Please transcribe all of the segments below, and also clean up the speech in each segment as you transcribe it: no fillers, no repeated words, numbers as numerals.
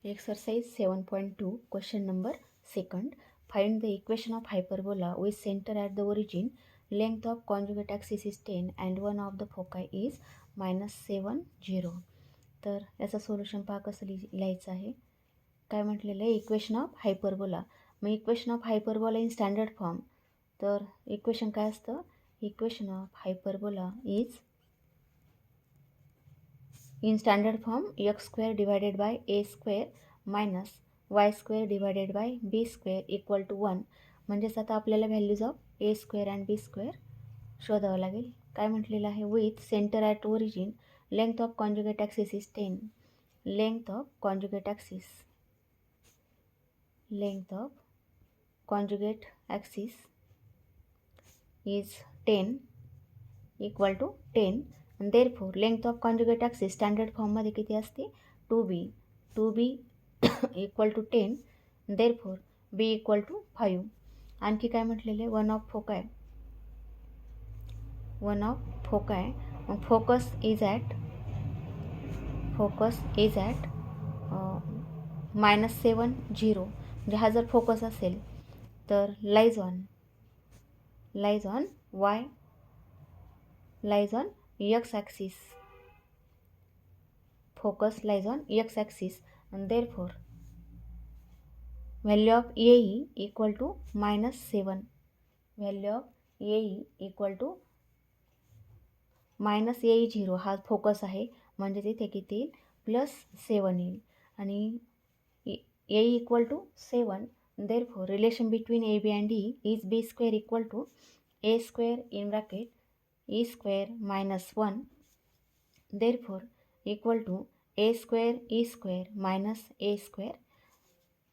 Exercise 7.2, question number 2nd. Find the equation of hyperbola with center at the origin. Length of conjugate axis is 10 and one of the foci is -7, 0. तर याचं solution पहा कसं लिहायचं आहे. काय म्हटलेलं आहे, इक्वेशन ऑफ हायपरबोला. मग equation of hyperbola in standard form. तर इक्वेशन काय असतं, equation of hyperbola is in standard form x square divided by a square minus y square divided by b square equal to 1. म्हणजेच आता आपल्याला values of a square and b square शोधावं लागेल. काय म्हटलेलं आहे, with center at origin length of conjugate axis is 10. Length of conjugate axis, length of conjugate axis is 10 equal to 10. Therefore length of conjugate axis standard फॉर्ममध्ये किती असते, 2b equal to 10. Therefore b equal to 5. आणखी काय म्हटलेले, one of फोकाय, मग focus is at -7, 0. म्हणजे हा जर फोकस असेल तर lies on x axis. Focus lies on x axis and therefore value of AE equal to -7. Value of AE equal to -AE0. हा फोकस आहे म्हणजे तिथे किती येईल, +7 येईल. आणि AE equal to 7. therefore relation between AB and E is B square equal to A square in bracket E square minus 1. therefore equal to A square E square minus A square.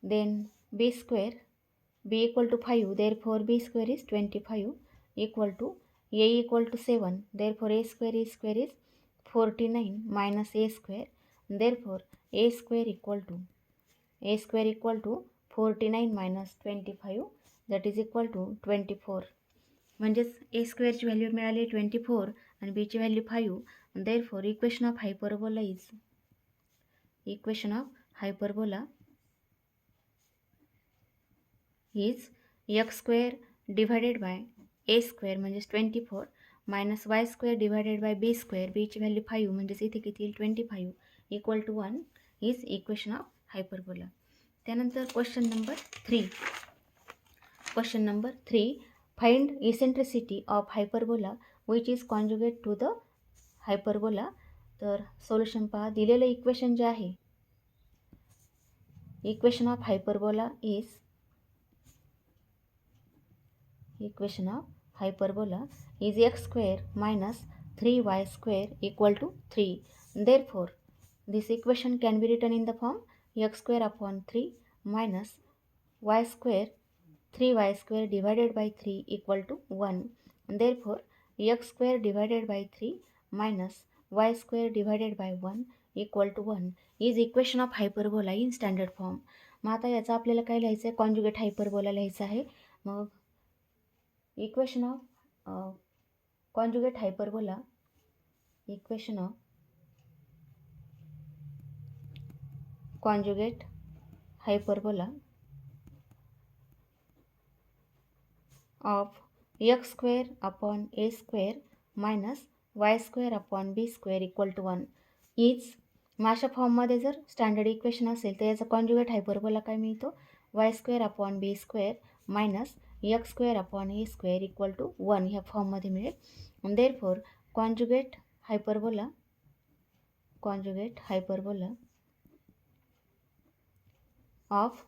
then B square, B equal to 5, therefore B square is 25 equal to A equal to 7, therefore A square is 49 minus A square. therefore A square equal to 49 minus 25, that is equal to 24. म्हणजेच ए स्क्वेअरची value मिळाली 24 आणि बीची value 5. Therefore equation of hyperbola is x square divided by A square म्हणजेच 24 minus Y square divided by B square, बीची value 5 म्हणजेच इथे किती येईल 25 equal to 1 is equation of hyperbola. त्यानंतर question number 3. Find eccentricity of hyperbola which is conjugate to the hyperbola. तर solution पहा, दिलेलं इक्वेशन जे आहे, equation of hyperbola is x square minus 3y square equal to 3. Therefore this equation can be written in the form X square upon 3 minus y square 3y square divided by 3 equal to 1. therefore x square divided by 3 minus y square divided by 1 equal to 1 is equation of hyperbola in standard form. मग आता याचा आपल्याला काय लिहायचं आहे, conjugate hyperbola लिहायचं आहे. मग equation of conjugate hyperbola, equation of conjugate hyperbola of X square upon A square minus Y square upon B square equal to 1 is. अशा फॉर्ममध्ये जर स्टँडर्ड इक्वेशन असेल तर याचा कॉन्जुगेट हायपरबोला काय मिळतो, Y square upon B square minus x square upon A square equal to 1 ह्या फॉर्ममध्ये मिळेल. देअरफॉर कॉन्जुगेट हायपरबोला ऑफ,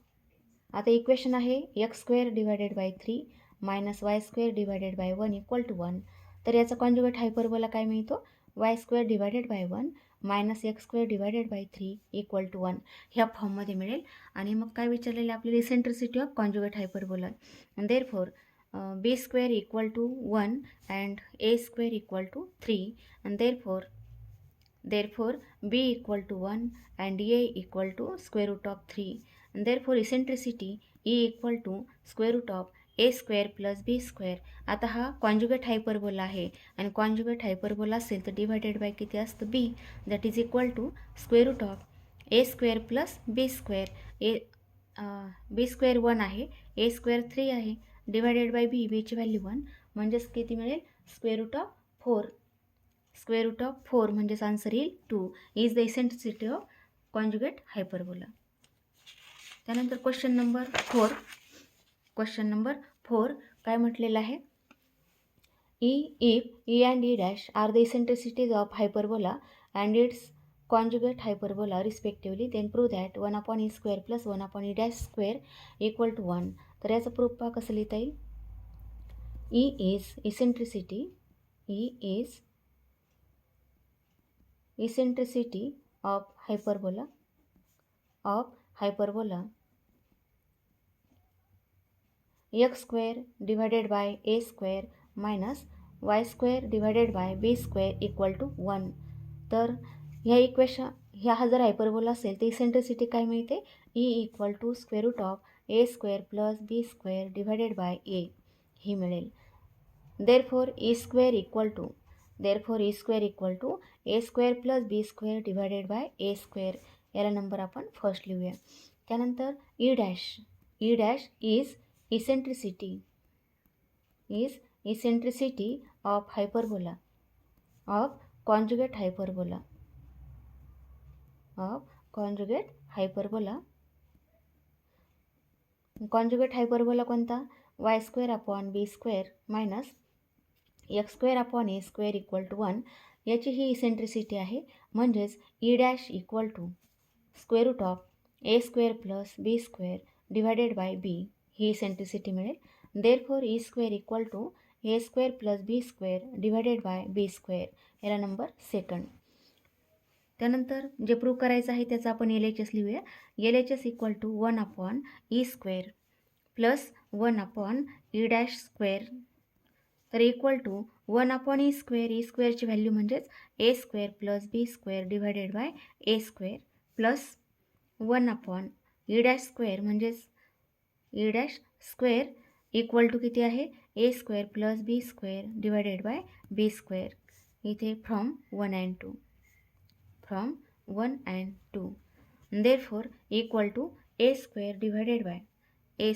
आता इक्वेशन आहे x square divided by 3 minus Y square divided by 1 equal to 1. तर याचा conjugate hyperbola काय मिळतो, Y square divided by 1 minus x square divided by 3 equal to 1 ह्या फॉर्ममध्ये मिळेल. आणि मग काय विचारलेलं आपल्याला, eccentricity of conjugate hyperbola. Therefore B square equal to 1 and A square equal to 3. and therefore b equal to 1 and a equal to square root of 3. and therefore eccentricity E equal to square root of a square plus b square. आता हा conjugate hyperbola आहे आणि conjugate hyperbola असेल तर divided by किती असतं, b, that is equal to square root of A square plus B square. B square 1 आहे, a square 3 आहे, डिवायडेड बाय बी, बीची व्हॅल्यू 1, म्हणजेच किती मिळेल? Square root of 4. Square root of 4 म्हणजेच आन्सर येईल 2 is the eccentricity of conjugate hyperbola. त्यानंतर question number 4 काय म्हटलेलं आहे? if E and E dash are the eccentricities of hyperbola and its conjugate hyperbola respectively, then prove that 1 upon E square plus 1 upon E dash square equal to 1. तर याचा proof पहा कसं लिहिता येईल? E is eccentricity of hyperbola x square divided by a square minus y square divided by b square equal to 1. तर ह्या जर hyperbola असेल तर इसेंट्रिसिटी काय मिळते? E equal to square root of A square plus B square divided by a ही मिळेल. Therefore e square equal to A square plus B square divided by A square. याला नंबर आपण first लिहूया. त्यानंतर e dash is eccentricity of hyperbola of conjugate hyperbola कोणता? y square upon B square minus x square upon A square equal to 1 याची ही eccentricity आहे. म्हणजेच e dash equal to square root of A square plus B square divided by b ही eccentricity मिळेल. Therefore e square equal to A square plus B square divided by B square. याला number second. त्यानंतर जे prove करायचं आहे त्याचं आपण LHS लिहूया. LHS equal to 1 upon E square plus 1 upon E dash square तर इक्वल टू 1 अपॉन ई स्क्वेअरची व्हॅल्यू म्हणजेच a square plus B square divided by A square plus 1 upon E dash square म्हणजेच e dash square equal to किती आहे? A square plus B square divided by B square. इथे from 1 and 2 therefore equal to A square divided by A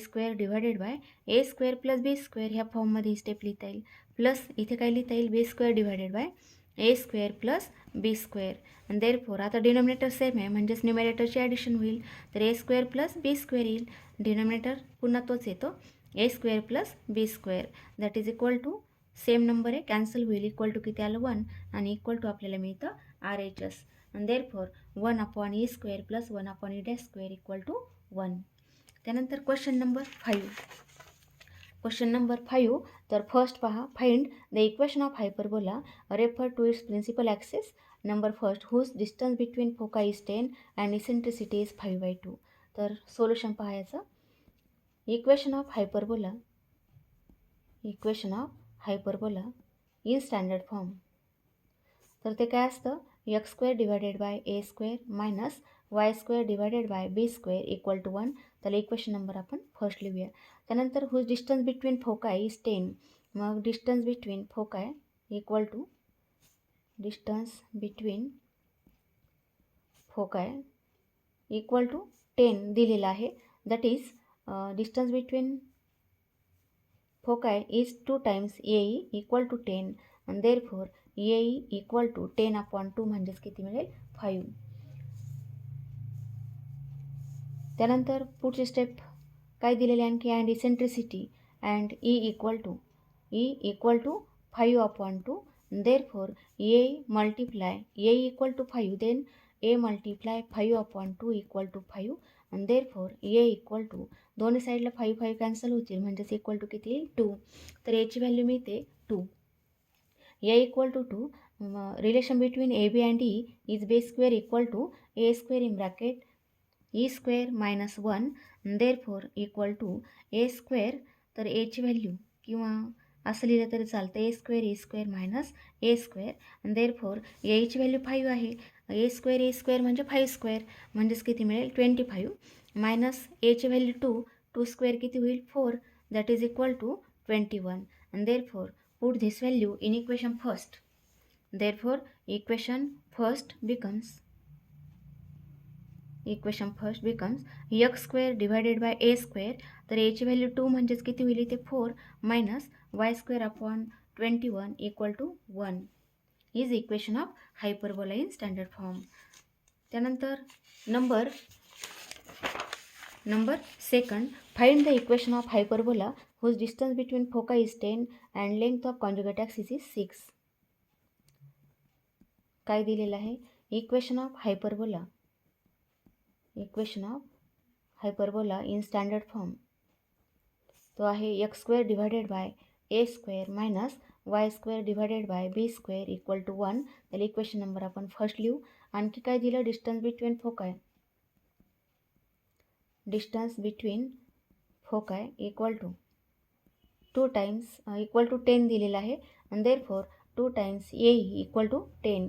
square plus B square ह्या फॉर्ममध्ये step लिहिता येईल. Plus इथे काय लिहिता येईल? B square divided by A square plus B square. आणि देअरफॉर आता डिनॉमिनेटर सेम आहे म्हणजेच न्युमरेटरची ॲडिशन होईल. तर a square plus B square येईल. डिनॉमिनेटर पुन्हा तोच येतो a square plus B square that is equal to same number आहे कॅन्सल होईल. इक्वल टू किती आलं? 1 आणि इक्वल टू आपल्याला मिळतं RHS. आणि therefore 1 upon E square plus 1 upon E dash square equal to 1. त्यानंतर क्वेश्चन नंबर 5. तर फर्स्ट पहा. Find the equation of hyperbola refer to its principal axis. Number first whose distance between foci is 10 and eccentricity is 5/2. तर solution पहायचं. Equation of hyperbola in standard form. तर ते काय असतं? X square divided by A square minus Y square divided by B square equal to 1. त्याला equation number आपण first लिहूया. त्यानंतर whose distance between foci is 10. मग distance between foci equal to equal to 10 दिलेला आहे. That is distance between foci is 2 times AE equal to 10 आणि therefore AE equal to 10/2 म्हणजेच किती मिळेल? 5. त्यानंतर पुढचे स्टेप काय दिलेले आणखी? And eccentricity and E equal to 5/2. Therefore AE multiply AE equal to 5 then A multiply 5/2 equal to 5 आणि देअरफॉर A इक्वल टू दोन्ही साईडला 5 कॅन्सल होतील म्हणजेच इक्वल टू किती येईल? 2. तर Aची व्हॅल्यू मिळते 2. A equal to 2. Relation between AB and E is B square equal to A square in bracket E square minus 1 therefore equal to A square. तर एची व्हॅल्यू किंवा असं लिहिलं तरी चालतं A square minus A square therefore एची value 5 आहे. A square म्हणजे 5 स्क्वेअर म्हणजेच किती मिळेल? 25 मायनस एची व्हॅल्यू 2 स्क्वेअर किती होईल? 4 that is equal to 21 and therefore put this value in equation first. Therefore equation first becomes equation first becomes x square divided by A square. तर एची value 2 म्हणजेच किती होईल इथे 4 minus Y square upon 21 equal to 1 is equation of hyperbola in standard form. त्यानंतर number second, find the equation of hyperbola whose distance between foci is 10 and length of conjugate axis is 6. काय दिलेलं आहे? Equation of hyperbola in standard form तो आहे x square divided by A square minus Y square divided by B square equal to 1. त्याला equation number आपण first लिहू. आणखी काय दिलं? Distance between foci equal to 2 times equal to 10 दिलेला आहे. आणि therefore 2 times a equal to 10.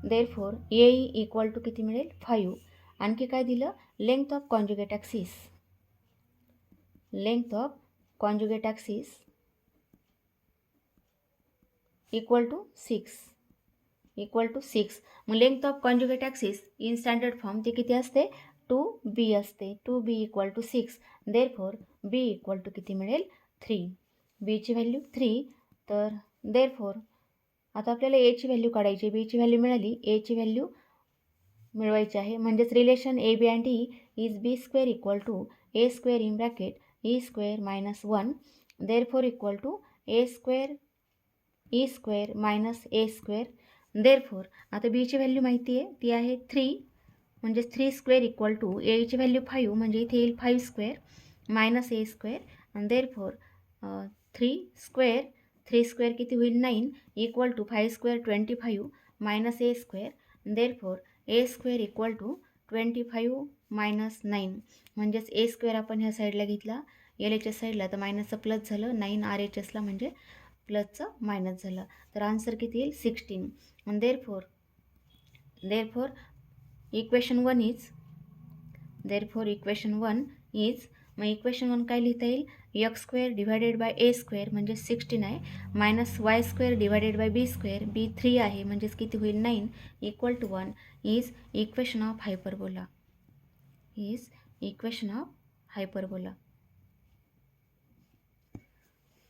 Therefore a equal to किती मिळेल? 5. आणखी काय दिलं? Length of conjugate axis equal to 6. मग length of conjugate axis in standard form ते किती असते? 2b असते. 2b equal to 6. Therefore b equal to किती मिळेल? 3. बीची व्हॅल्यू 3. तर देअरफॉर आता आपल्याला एची व्हॅल्यू काढायची. बीची व्हॅल्यू मिळाली, एची व्हॅल्यू मिळवायची आहे. म्हणजेच relation a b and e is B square equal to A square in bracket E square minus 1. Therefore equal to A square e square minus A square. Therefore आता बीची value माहिती आहे, ती आहे 3. म्हणजे 3 स्क्वेअर इक्वल टू एची value 5 म्हणजे इथे येईल 5 स्क्वेअर मायनस ए स्क्वेअर. आणि देअरफॉर 3 स्क्वेअर किती होईल? 9 equal to 5 square 25 minus A square. Therefore a square equal to 25 minus 9. म्हणजेच ए स्क्वेअर आपण ह्या साईडला घेतला एल एच एस साईडला तर मायनसचं प्लस झालं. 9 आर एच एसला म्हणजे प्लसचं मायनस झालं. तर आन्सर किती येईल? 16. आणि देअरफॉर इक्वेशन 1 इज मग इक्वेशन 1 काय लिहिता येईल? X square divided by A square म्हणजे 16 आहे minus Y square divided by B square b 3 आहे म्हणजेच किती होईल? 9 equal to 1 is equation of hyperbola.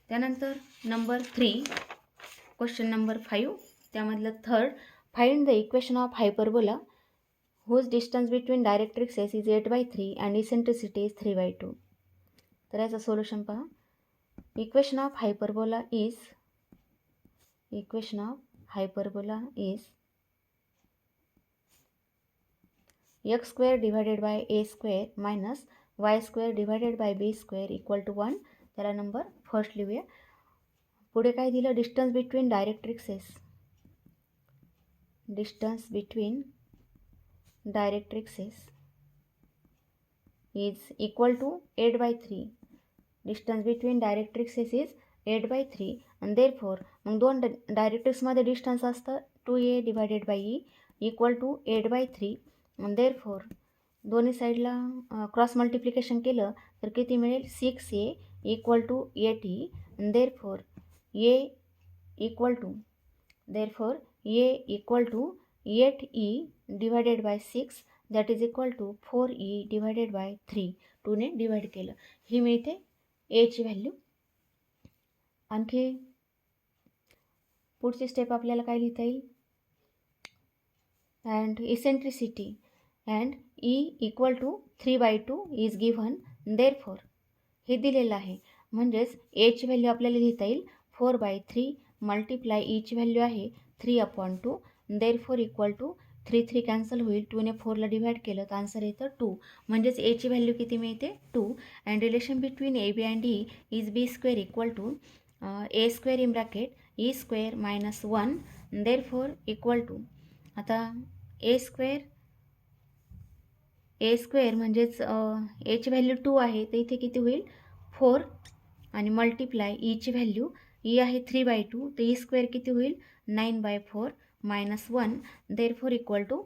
त्यानंतर नंबर 3 क्वेश्चन नंबर 5 त्यामधलं third, find the equation of hyperbola whose distance between directrices is 8/3 and eccentricity is 3/2. तर याचं solution पहा. Equation of hyperbola is x square divided by A square minus Y square divided by B square equal to 1. त्याला number first लिहूया. पुढे काय दिलं? Distance between directrices is equal to 8/3. Distance between directrices is 8/3. आणि therefore मग दोन डायरेक्ट्रिक्समध्ये distance असतं 2a divided by e equal to 8/3. आणि देअरफॉर दोन्ही साईडला क्रॉस मल्टिप्लिकेशन केलं तर किती मिळेल? 6a equal to 8e. आणि therefore a equal to 8e divided by 6 that is equal to 4e divided by 3. 2ने डिवाइड केलं, ही मिळते एची व्हॅल्यू. आणखी पुढची स्टेप आपल्याला काय लिहिता येईल? And eccentricity and e equal to 3/2 is given. Therefore हे दिलेलं आहे म्हणजेच एची व्हॅल्यू आपल्याला लिहिता येईल 4/3 मल्टिप्लाय ईची व्हॅल्यू आहे 3/2. देअरफॉर इक्वल टू 3 कॅन्सल होईल. 2ने 4ला डिवाइड केलं तर आन्सर येतं 2. म्हणजेच एची व्हॅल्यू किती मिळते? 2. And relation between a b and e is B square equal to A square in bracket E square minus 1. Therefore equal to आता ए स्क्वेअर म्हणजेच एची व्हॅल्यू 2 आहे तर इथे किती होईल? 4 आणि मल्टिप्लाय ईची व्हॅल्यू ई आहे 3/2 तर ई स्क्वेअर किती होईल? 9/4 minus 1. Therefore equal to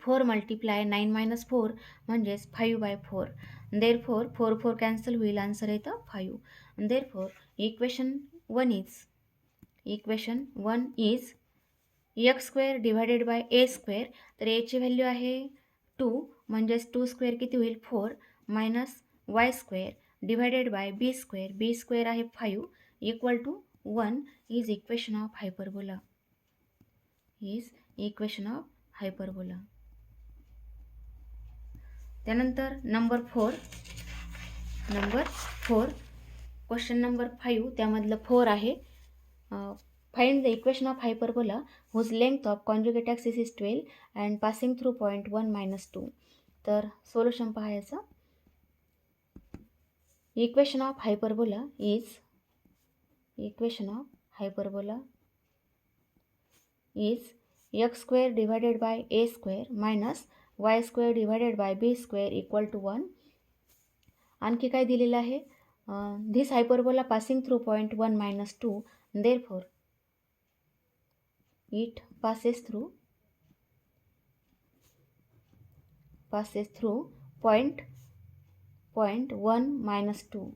4 multiply 9 minus 4 म्हणजेच 5/4. देअरफॉर 4 कॅन्सल होईल, आन्सर येतं 5. Therefore equation 1 is x square divided by A square. तर एची व्हॅल्यू आहे 2 म्हणजेच 2 स्क्वेअर किती होईल 4 minus Y square divided by B square आहे 5 equal to 1 is equation of hyperbola. त्यानंतर नंबर 4 क्वेश्चन नंबर 5 त्यामधलं 4 आहे. Find the equation of hyperbola whose length of conjugate axis is 12 and passing through point 1 - 2. तर solution पहा याचं. Equation of hyperbola is x square divided by a square minus y square divided by b square equal to 1. आणखी काय दिलेलं आहे, this hyperbola passing through point 1 - 2 therefore it passes through point 1 - 2.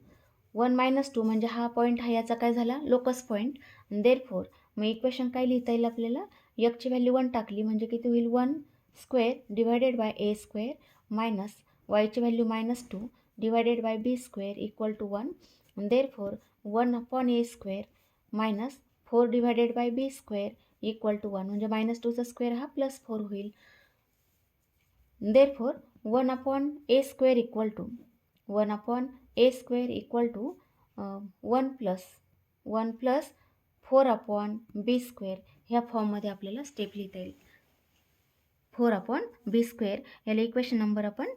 1 - 2 म्हणजे हा point हा याचा काय झाला लोकस पॉईंट. देअरफॉर मग इक्वेशन काय लिहिता येईल आपल्याला, ची व्हॅल्यू 1 टाकली म्हणजे किती होईल 1 square divided by a square minus वायची value -2 divided by b square equal to 1. Therefore 1/a square minus 4 divided by b square equal to 1 म्हणजे -2चा स्क्वेअर हा +4 होईल. Therefore 1/a square equal to 1 plus 4/b square ह्या फॉर्ममध्ये आपल्याला step लिहिता येईल. 4/b स्क्वेअर याला इक्वेशन नंबर आपण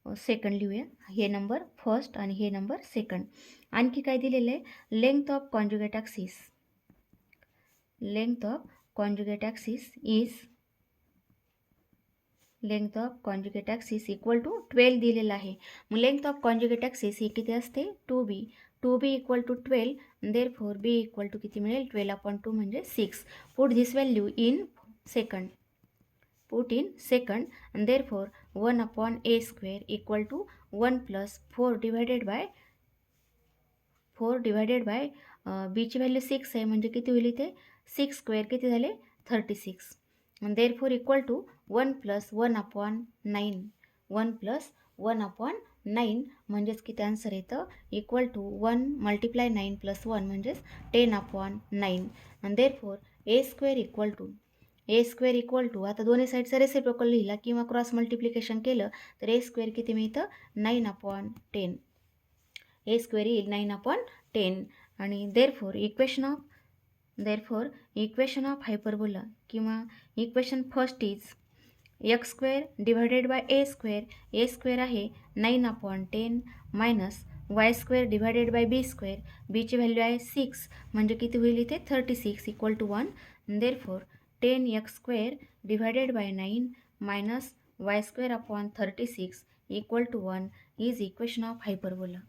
सेकंड लिहूया. हे नंबर फर्स्ट आणि हे नंबर सेकंड. आणखी काय दिलेलं आहे, length of conjugate axis equal to 12 दिलेला आहे. मग लेंथ ऑफ कॉन्जुगेट ॲक्सिस ही किती असते 2b equal to 12. Therefore b equal to किती मिळेल 12/2 म्हणजे 6. Put this value in second and therefore 1/a square equal to 1 plus 4 divided by b ची व्हॅल्यू 6 आहे म्हणजे किती होईल इथे 6 स्क्वेअर किती झाले 36. and therefore equal to 1 plus 1/9 म्हणजेच किती आन्सर येतं इक्वल टू 1 × 9 + 1 म्हणजेच 10/9. and therefore a square equal to आता दोन्ही साईडचा रेसिप्रोकल लिहिला किंवा क्रॉस मल्टिप्लिकेशन केलं तर a स्क्वेअर किती मिळतं 9/10. a स्क्वेअर येईल 9/10. आणि देअरफॉर इक्वेशन ऑफ हायपरबोला किंवा equation first is x square divided by a square आहे 9/10 minus y square divided by b square bची व्हॅल्यू आहे 6 म्हणजे किती होईल इथे 36 equal to 1. Therefore 10x square divided by 9 minus y square upon 36 equal to 1 is equation of hyperbola.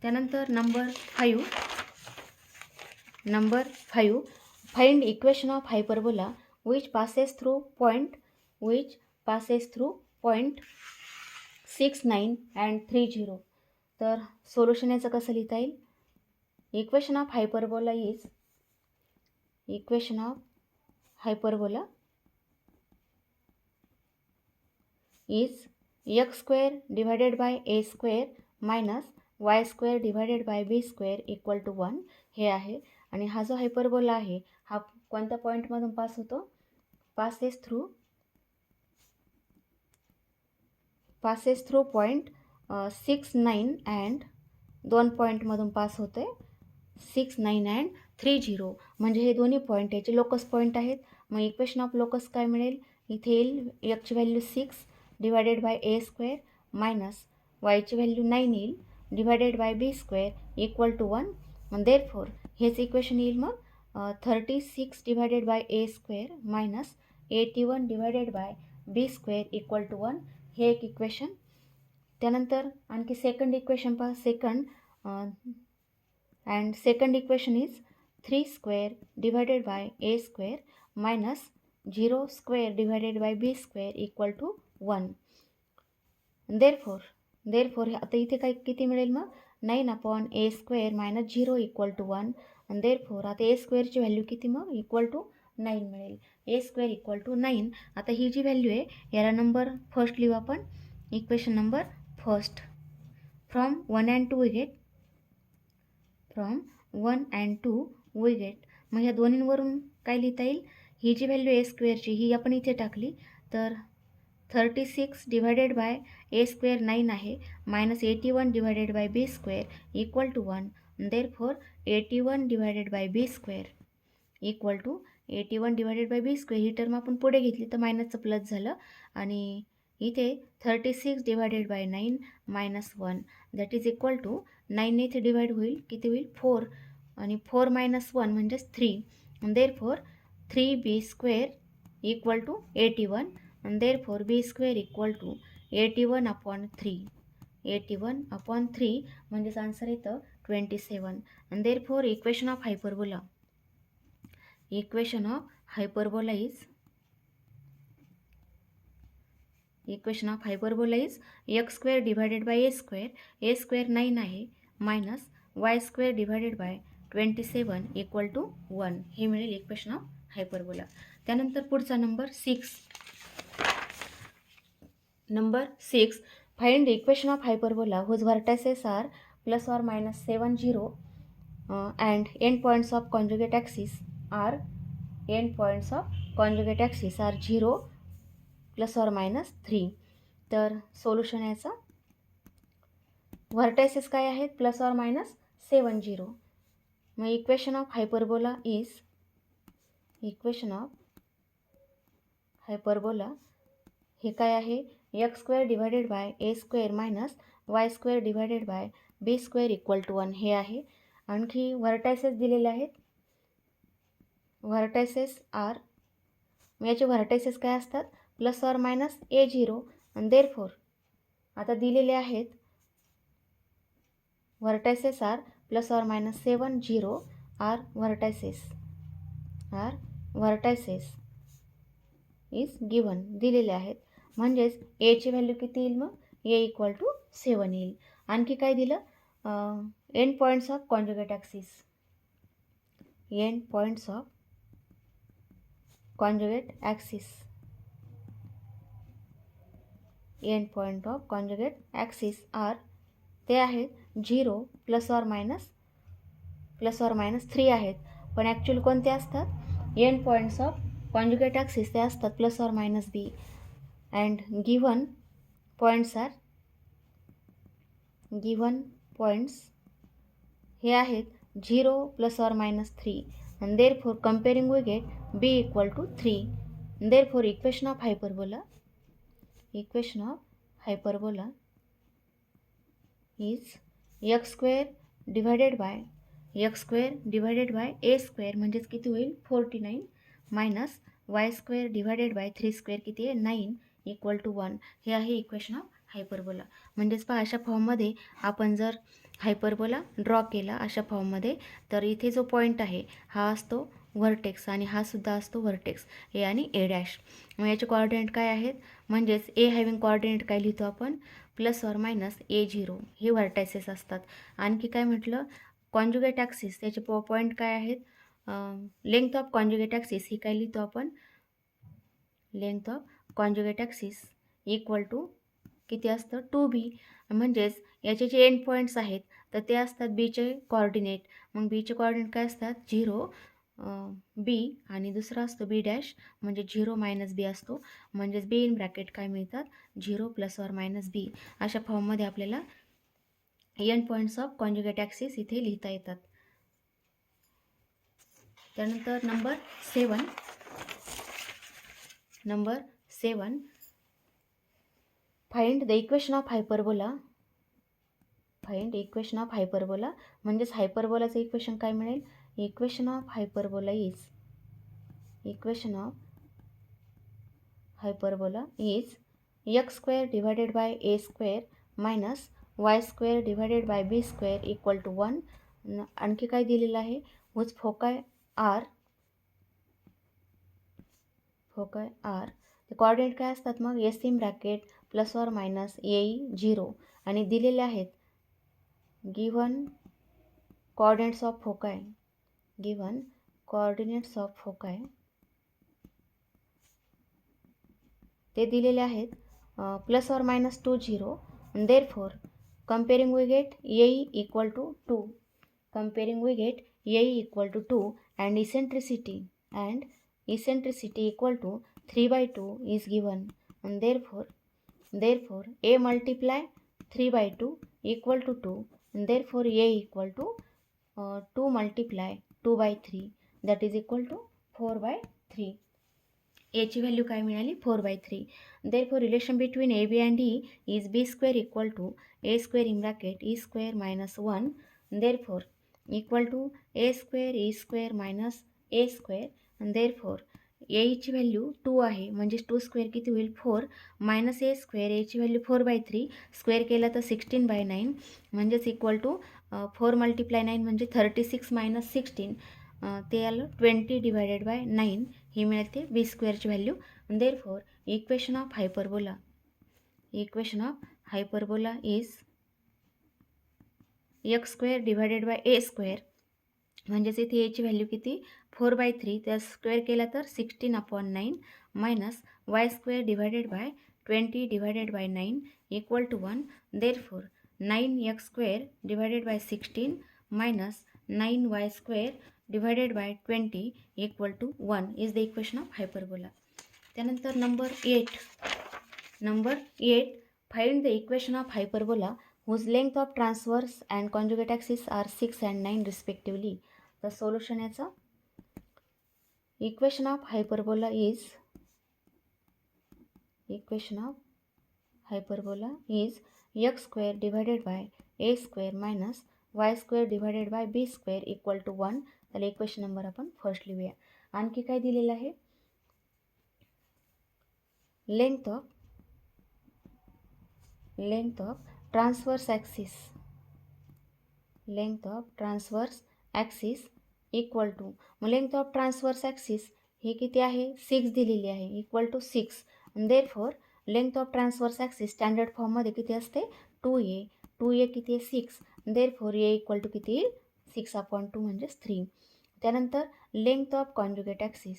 त्यानंतर number 5 find equation of hyperbola which passes through point 6, 9 and 30. तर solution याचं कसं लिहिता येईल, equation of hyperbola is x square divided by a square minus y square divided by b square equal to 1 हे आहे. आणि हा जो हायपरबोला आहे हा कोणत्या पॉईंटमधून पास होतो, पासेस थ्रू पॉईंट 6, 9 अँड 2 पॉईंटमधून पास होते 6, 9 अँड 30 म्हणजे हे दोन्ही पॉईंट याचे लोकस पॉईंट आहेत. मग इक्वेशन ऑफ लोकस काय मिळेल, इथे येईल ची value 6 divided by a square minus वायची व्हॅल्यू 9 येईल divided by b square equal to 1. Therefore हेच इक्वेशन येईल मग 36 divided by a square minus 81 divided by b square equal to 1 हे एक इक्वेशन. त्यानंतर आणखी सेकंड इक्वेशन पहा. Second equation is 3 square divided by a square minus 0 square divided by b square equal to 1. Therefore आता इथे काय किती मिळेल मग 9/a square minus 0 equal to 1 आणि देअरफोर आता ए स्क्वेअरची व्हॅल्यू किती मग इक्वल टू 9 मिळेल. ए स्क्वेअर इक्वल टू 9. आता ही जी व्हॅल्यू आहे याला नंबर फर्स्ट लिहू आपण. Equation number first. From 1 and 2 we get मग ह्या दोन्हींवरून काय लिहिता येईल, ही जी व्हॅल्यू ए स्क्वेअरची ही आपण इथे टाकली तर 36 डिवायडेड बाय ए स्क्वेअर 9 आहे minus 81 divided by B square equal to 1. Therefore 81 divided by B square equal to 81 divided by B square. ही टर्म आपण पुढे घेतली तर मायनसचं प्लस झालं आणि इथे 36 divided by 9 minus 1 that is equal to 9 इथे डिवाइड होईल किती होईल 4 आणि 4 मायनस 1 म्हणजेच 3. Therefore 3b square equal to 81 and therefore b square equal to 81 upon 3. 81 upon 3 म्हणजेच आन्सर येतं 27. and therefore equation of hyperbola is x square divided by a square 9 आहे minus y square divided by 27 equal to 1. हे मिळेल equation of hyperbola. त्यानंतर पुढचा number 6. Number 6. Find the equation of hyperbola whose vertices are plus or minus 7, 0 and endpoints of conjugate axis are 0 plus or minus 3. तर solution याचा vertices काय आहेत plus or minus 7, 0. मग equation of hyperbola हे काय आहे x square divided by A square minus Y square divided by B square equal to 1 हे आहे. आणखी व्हर्टायसेस दिलेले आहेत. व्हर्टायसेस आर याचे व्हर्टायसेस काय असतात प्लस ऑर मायनस A0 आणि देअरफोर आता दिलेले आहेत vertices are plus or minus 7, 0 are vertices is given दिलेले आहेत. म्हणजेच एची व्हॅल्यू किती येईल मग ए इक्वल टू 7 येईल. आणखी काय दिलं end points of conjugate axis. End points of conjugate axis are ते आहेत 0 प्लस ऑर मायनस 3 आहेत. पण ॲक्च्युअली कोणते असतात end points of conjugate axis ते असतात plus or minus b and given points हे आहेत 0 plus or minus 3 and therefore comparing we get b equal to 3. therefore equation of hyperbola is x square divided by a square म्हणजेच किती होईल 49 minus y square divided by 3 square किती आहे 9 equal to 1. हे आहे equation of hyperbola. म्हणजेच पहा अशा फॉर्ममध्ये आपण जर हायपरबोला ड्रॉ केला अशा फॉर्ममध्ये तर इथे जो पॉईंट आहे हा असतो व्हर्टेक्स आणि हा सुद्धा असतो व्हर्टेक्स ए आणि ए डॅश. मग याचे कोऑर्डिनेट काय आहेत म्हणजेच ए हॅविंग कोऑर्डिनेट काय लिहितो आपण प्लस ऑर मायनस A0 हे व्हर्टायसेस असतात. आणखी काय म्हटलं कॉन्जुगेट ॲक्सिस त्याचे पॉईंट काय आहेत लेंग्थ ऑफ कॉन्जुगेट ॲक्सिस ही काय लिहितो आपण length of conjugate axis equal to किती असतं 2b. म्हणजेच याचे जे एंड पॉईंट्स आहेत तर ते असतात बीचे कॉर्डिनेट. मग बीचे कॉर्डिनेट काय असतात 0 बी आणि दुसरा असतो बी डॅश म्हणजे 0 मायनस बी असतो. म्हणजेच बी इन ब्रॅकेट काय मिळतात 0 प्लस ऑर मायनस बी. अशा फॉर्ममध्ये आपल्याला end points of conjugate axis इथे लिहिता येतात. त्यानंतर number 7 find the equation of hyperbola. म्हणजेच हायपरबोलाचं इक्वेशन काय मिळेल equation of hyperbola is x square divided by A square minus Y square divided by B square equal to 1. आणखी काय दिलेलं आहे हुज फोकाय आर कोऑर्डिनेट काय असतात मग as in bracket plus or minus A0 आणि दिलेले आहेत given coordinates of foci given coordinates of foci ते दिलेले आहेत plus or minus 2 0. Therefore comparing we get AE equal to 2. Comparing we get AE equal to 2 and eccentricity equal to 3 by 2 is given, and therefore A multiply 3 by 2 equal to 2, and therefore A equal to 2 multiply 2 by 3, that is equal to 4 by 3. A ची value काय मिळाली 4 by 3. Therefore relation between AB and E is B square equal to A square in bracket E square minus 1. Therefore equal to A square E square minus A square. And therefore A ची value 2 आहे, म्हणजे 2 square किती होईल 4, minus A square, A ची value 4 by 3, square केला तर 16 by 9, म्हणजेच equal to 4 multiply 9 म्हणजे 36 मायनस 16, ते आलं 20 डिवायडेड बाय 9, ही मिळते बी स्क्वेअरची value. Therefore equation of hyperbola is x square divided by A square, म्हणजेच इथे एची व्हॅल्यू किती 4 by 3, त्या स्क्वेअर केला तर 16/9 minus Y square divided by 20 divided by 9 equal to 1. Therefore 9x square divided by 16 minus 9y square divided by 20 equal to 1 is the equation of hyperbola. त्यानंतर number 8 find the equation of hyperbola whose length of transverse and conjugate axis are 6 and 9 respectively. The solution याचा equation of hyperbola is x square divided by a square minus y square divided by b square equal to 1. त्याला equation number आपण first लिहूया. आणखी काय दिलेलं आहे, length of transverse axis equal to, मग length of transverse axis हे किती आहे 6 दिलेली आहे, equal to 6. Therefore length of transverse axis standard फॉर्ममध्ये किती असते 2a किती आहे 6. देअरफॉर a इक्वल टू किती येईल 6/2 म्हणजेच 3. त्यानंतर length of conjugate axis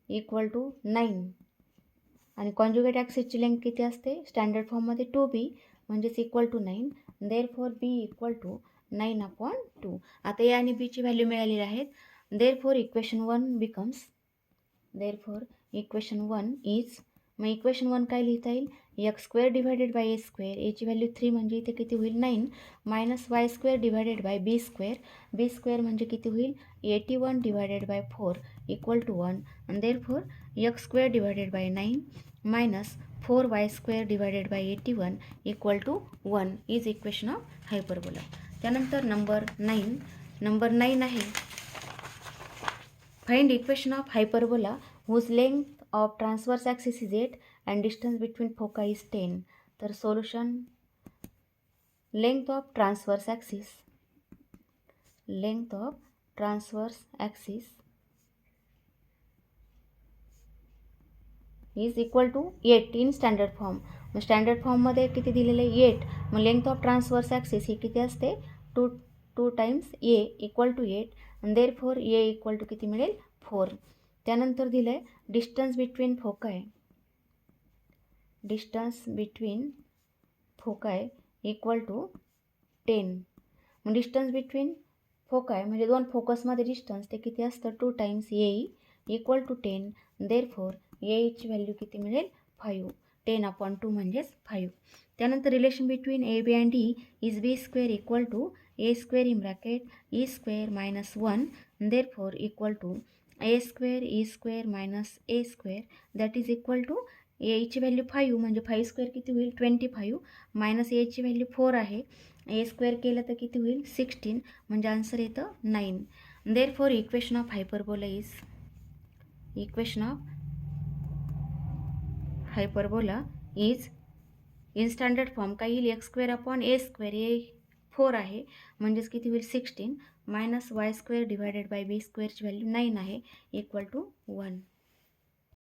equal to 9, आणि कॉन्जुगेट ॲक्सिसची लेंथ किती असते स्टँडर्ड फॉर्ममध्ये 2b, म्हणजेच equal to 9. Therefore b equal to 9/2. आता ए आणि बीची व्हॅल्यू मिळालेली आहेत. देअरफॉर इक्वेशन 1 इज, मग इक्वेशन 1 काय लिहिता येईल x square divided by A square, एची व्हॅल्यू 3 म्हणजे इथे किती होईल 9, minus Y square divided by B square म्हणजे किती होईल 81 डिवायडेड बाय 4 इक्वल टू 1. आणि therefore x square divided by 9 minus 4y square divided by 81 equal to 1 is equation of hyperbola. त्यानंतर नंबर 9 आहे, find equation of hyperbola whose length of transverse axis is 8 and distance between foci is 10. तर solution, length of transverse axis is equal to 8 in standard form. मग standard फॉर्ममध्ये किती दिलेलं आहे 8, मग length of transverse axis ही किती असते 2 टाइम्स ए इक्वल टू 8, आणि देअरफॉर ए इक्वल टू किती मिळेल 4. त्यानंतर दिलं आहे distance between foci equal to 10. मग डिस्टन्स बिटवीन फोकाय म्हणजे दोन फोकसमध्ये डिस्टन्स ते किती असतं 2 times a equal to 10. Therefore एची व्हॅल्यू किती मिळेल 5, 10/2 म्हणजेच 5. त्यानंतर relation between a b and e is B square equal to A square in bracket E square minus 1. Therefore equal to A square e square minus A square, that is equal to एची value 5 म्हणजे 5 square किती होईल 25 minus एची value 4 आहे, a square केलं तर किती होईल 16, म्हणजे आन्सर येतं 9. Therefore equation of hyperbola is in standard form काय येईल x square upon A square, a 4 आहे म्हणजेच किती होईल 16 minus Y square divided by b स्क्वेअरची व्हॅल्यू 9 आहे इक्वल टू 1.